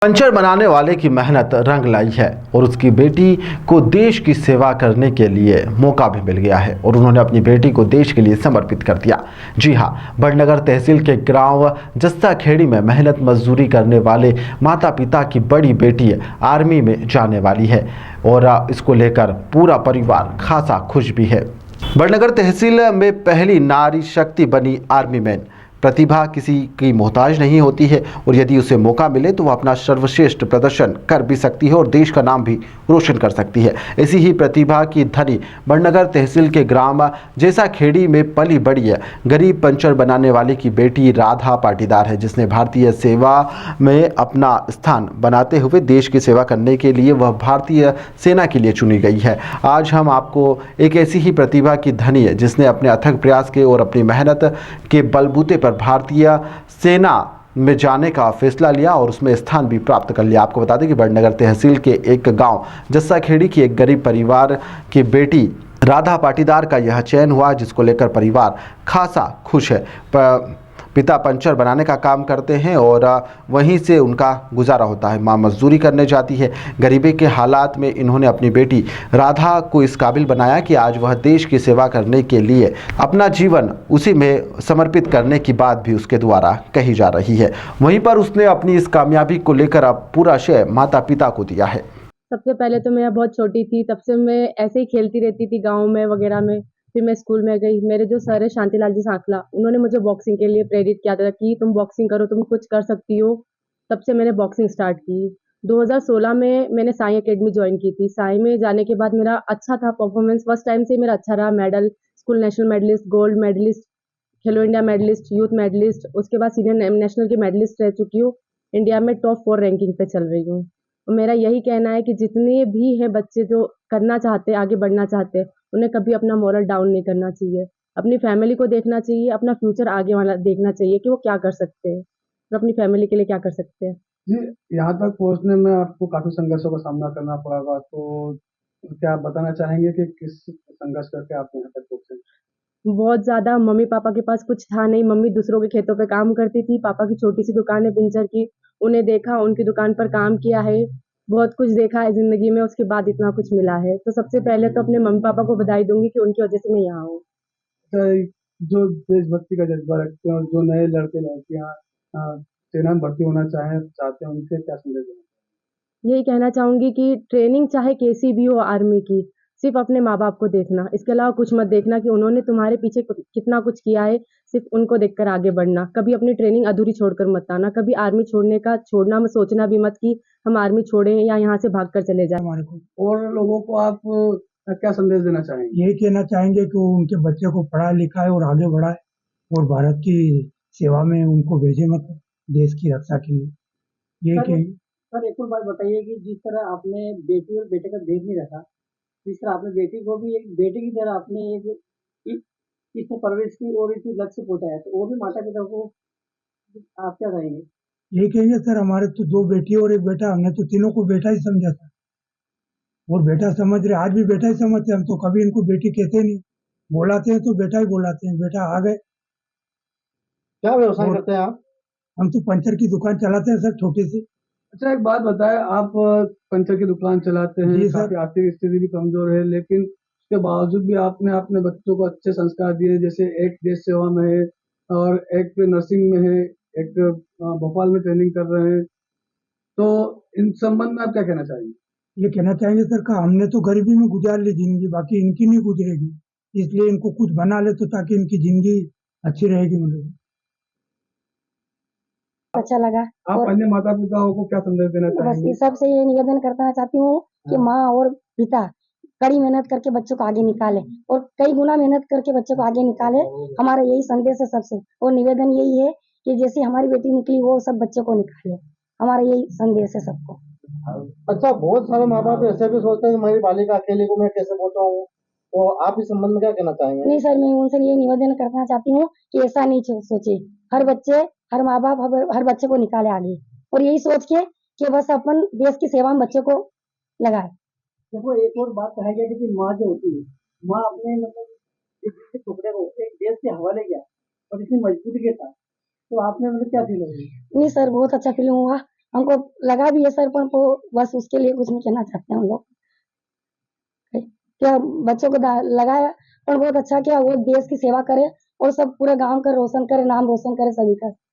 Puncture बनाने वाले की मेहनत रंग लाई है और उसकी बेटी को देश की सेवा करने के लिए मौका भी मिल गया है और उन्होंने अपनी बेटी को देश के लिए समर्पित कर दिया। जी हां, बड़नगर तहसील के गांव जस्ता खेड़ी में मेहनत मजदूरी करने वाले माता पिता की बड़ी बेटी आर्मी में जाने वाली है और इसको लेकर पूरा परिवार खासा खुश भी है। बड़नगर तहसील में पहली नारी शक्ति बनी आर्मी मैन। प्रतिभा किसी की मोहताज नहीं होती है और यदि उसे मौका मिले तो वह अपना सर्वश्रेष्ठ प्रदर्शन कर भी सकती है और देश का नाम भी रोशन कर सकती है। ऐसी ही प्रतिभा की धनी बड़नगर तहसील के ग्राम जैसा खेड़ी में पली बड़ी है गरीब पंचर बनाने वाले की बेटी राधा पाटीदार है, जिसने भारतीय सेवा में अपना स्थान बनाते हुए देश की सेवा करने के लिए वह भारतीय सेना के लिए चुनी गई है। आज हम आपको एक ऐसी ही प्रतिभा की धनी है जिसने अपने अथक प्रयास के और अपनी मेहनत के बलबूते पर भारतीय सेना में जाने का फैसला लिया और उसमें स्थान भी प्राप्त कर लिया। आपको बता दें कि बड़नगर तहसील के एक गांव जस्सा खेड़ी की एक गरीब परिवार की बेटी राधा पाटीदार का यह चयन हुआ, जिसको लेकर परिवार खासा खुश है। पिता पंचर बनाने का काम करते हैं और वहीं से उनका गुजारा होता है। मां मजदूरी करने जाती है। गरीबी के हालात में इन्होंने अपनी बेटी राधा को इस काबिल बनाया कि आज वह देश की सेवा करने के लिए अपना जीवन उसी में समर्पित करने की बात भी उसके द्वारा कही जा रही है। वहीं पर उसने अपनी इस कामयाबी को लेकर अब पूरा श्रेय माता पिता को दिया है। सबसे पहले तो मैं बहुत छोटी थी, तब से मैं ऐसे ही खेलती रहती थी गाँव में वगैरह में। फिर मैं स्कूल में गई। मेरे जो सर है शांतिलाल जी सांखला, उन्होंने मुझे बॉक्सिंग के लिए प्रेरित किया था कि तुम बॉक्सिंग करो, तुम कुछ कर सकती हो। तब से मैंने बॉक्सिंग स्टार्ट की। 2016 में मैंने साई अकेडमी ज्वाइन की थी। साई में जाने के बाद मेरा अच्छा था परफॉर्मेंस, फर्स्ट टाइम से मेरा अच्छा रहा। Medal, school national medallist, gold medallist, Khelo India medallist, youth medallist, उसके बाद सीनियर नेशनल की मेडलिस्ट रह चुकी हूँ। इंडिया में टॉप 4 रैंकिंग पे चल रही हूँ। और मेरा यही कहना है कि जितने भी हैं बच्चे जो करना चाहते हैं, आगे बढ़ना चाहते हैं, उन्हें कभी अपना मोरल डाउन नहीं करना चाहिए। अपनी फैमिली को देखना चाहिए, अपना फ्यूचर आगे वाला देखना चाहिए कि वो क्या कर सकते हैं और अपनी फैमिली के लिए क्या कर सकते हैं। जी, यहाँ तक पहुँचने में आपको काफ़ी संघर्षों का सामना करना पड़ा होगा, तो क्या आप बताना चाहेंगे कि किस संघर्ष करके आप यहाँ तक पहुँचे? बहुत ज़्यादा। मम्मी-पापा के पास कुछ था नहीं, मम्मी दूसरों के खेतों पे काम करती थी, पापा की छोटी-सी दुकान है पिंचर की, उन्हें देखा, उनकी दुकान पर काम किया है, बहुत कुछ देखा है ज़िंदगी में, उसके बाद इतना कुछ मिला है। तो सबसे पहले तो अपने मम्मी-पापा को बधाई दूँगी कि उनकी वजह से मैं यहाँ हूँ। अच्छा, जो देशभक्ति का जज़्बा रखते हैं और जो नए लड़के-लड़कियाँ सेना में भर्ती होना चाहते हैं, उनसे क्या संदेश देना? यही कहना चाहूँगी कि ट्रेनिंग चाहे कैसी भी हो आर्मी की, सिर्फ़ अपने माँ-बाप को देखना, इसके अलावा कुछ मत देखना कि उन्होंने तुम्हारे पीछे कितना कुछ किया है, सिर्फ़ उनको देखकर आगे बढ़ना। कभी अपनी ट्रेनिंग अधूरी छोड़कर मत आना, कभी आर्मी छोड़ना मत, सोचना भी मत कि हम आर्मी छोड़ें या यहाँ से भाग कर चले जाएँ। हमारे को और लोगों को आप क्या संदेश देना चाहेंगे? यही कहना चाहेंगे कि वो उनके बच्चे को पढ़ाए लिखाए और आगे बढ़ाए और भारत की सेवा में उनको भेजे, मतलब देश की रक्षा के लिए। यही सर कहेंगे। सर एक और बात बताइए कि जिस तरह आपने बेटी और बेटे का भेद नहीं रखा, जिस तरह आपने बेटी को भी एक बेटे की तरह आपने एक इ इसमें परवरिश की और इस लक्ष्य पहुँचाया, तो वो भी माता-पिता को आप क्या कहेंगे? यही कहेंगे सर, हमारे तो 2 बेटी और 1 बेटा, हमने तो तीनों को बेटा ही समझा था और बेटा समझ रहे, आज भी बेटा ही समझते हैं। हम तो कभी इनको बेटी कहते नहीं, बुलाते हैं तो बेटा ही बुलाते हैं। बेटा आ गए। क्या व्यवसाय और करते हैं आप? हम तो पंचर की दुकान चलाते हैं सर, छोटी सी। अच्छा, एक बात बताएँ, आप पंचर की दुकान चलाते हैं, जी सर। काफ़ी आर्थिक स्थिति भी कमज़ोर है, लेकिन उसके बावजूद भी आपने अपने बच्चों को अच्छे संस्कार दिए, जैसे एक देश सेवा में है और एक नर्सिंग में है, एक भोपाल में ट्रेनिंग कर रहे हैं। तो इन संबंध में आप क्या कहना चाहेंगे? ये कहना चाहेंगे सर का हमने तो गरीबी में गुजार ली ज़िंदगी, बाकी इनकी नहीं गुजरेगी। इसलिए इनको कुछ बना ले तो ताकि इनकी ज़िंदगी अच्छी रहेगी मतलब। अच्छा लगा आप और अन्य माता-पिताओं को क्या संदेश देना बस चाहेंगे? इस सबसे ये निवेदन करना चाहती हूँ कि माँ और पिता कड़ी मेहनत करके बच्चों को आगे निकालें और कई गुना मेहनत करके बच्चों को आगे निकालें। हमारा यही संदेश है सबसे और निवेदन यही है कि जैसे हमारी बेटी निकली वो सब बच्चों को निकाले। हमारा यही संदेश है सबको। अच्छा, बहुत सारे माँ-बाप ऐसे भी सोचते हैं कि मेरी बालिका अकेले को मैं कैसे पहुँचाऊँ? तो आप इस संबंध में क्या कहना चाहेंगे? नहीं सर, मैं उनसे ये निवेदन करना चाहती हूँ कि ऐसा नहीं सोचे। हर माँ-बाप हर बच्चे को निकाले आगे और यही सोच के कि बस अपन देश की सेवा में बच्चों को लगाए। देखो, एक और बात कहा गया है कि माँ जो होती है, माँ अपने मतलब एक के टुकड़े को एक देश के हवाले किया और इतनी मजबूती के साथ, तो आपने मतलब क्या फील होगी? नहीं सर, बहुत अच्छा फीलिंग हुआ हमको लगा भी है सर, पर वो बस उसके लिए कुछ नहीं कहना चाहते हैं हम लोग। क्या बच्चों को लगाया, पर बहुत अच्छा किया, वो देश की सेवा करे और सब पूरे गांव का रोशन करे, नाम रोशन करे सभी का।